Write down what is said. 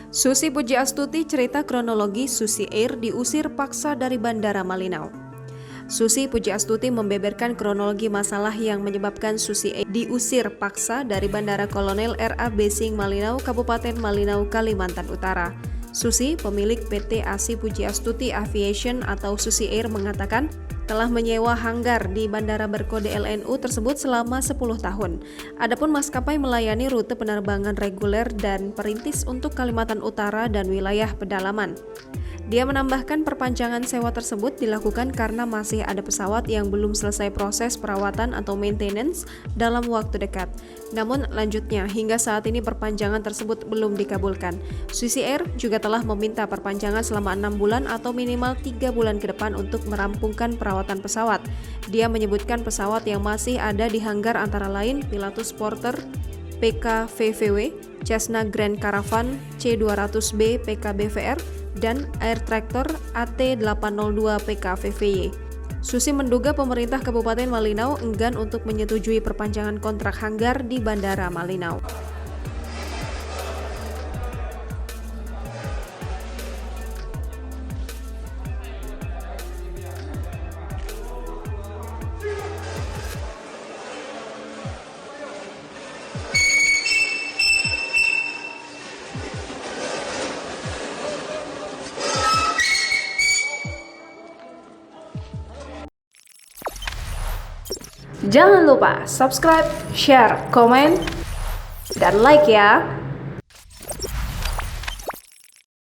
Susi Pujiastuti cerita kronologi Susi Air diusir paksa dari Bandara Malinau. Susi Pujiastuti membeberkan kronologi masalah yang menyebabkan Susi Air diusir paksa dari Bandara Kolonel R.A. Besing Malinau, Kabupaten Malinau, Kalimantan Utara. Susi, pemilik PT Asi Pujiastuti Aviation atau Susi Air, mengatakan telah menyewa hanggar di bandara berkode LNU tersebut selama 10 tahun. Adapun maskapai melayani rute penerbangan reguler dan perintis untuk Kalimantan Utara dan wilayah pedalaman. Dia menambahkan perpanjangan sewa tersebut dilakukan karena masih ada pesawat yang belum selesai proses perawatan atau maintenance dalam waktu dekat. Namun lanjutnya, hingga saat ini perpanjangan tersebut belum dikabulkan. Susi Air juga telah meminta perpanjangan selama 6 bulan atau minimal 3 bulan ke depan untuk merampungkan perawatan pesawat. Dia menyebutkan pesawat yang masih ada di hanggar antara lain Pilatus Porter PKVVW, Cessna Grand Caravan C200B PKBVR, dan Air Tractor AT802 PKVVY. Susi menduga pemerintah Kabupaten Malinau enggan untuk menyetujui perpanjangan kontrak hanggar di Bandara Malinau. Jangan lupa subscribe, share, komen, dan like ya!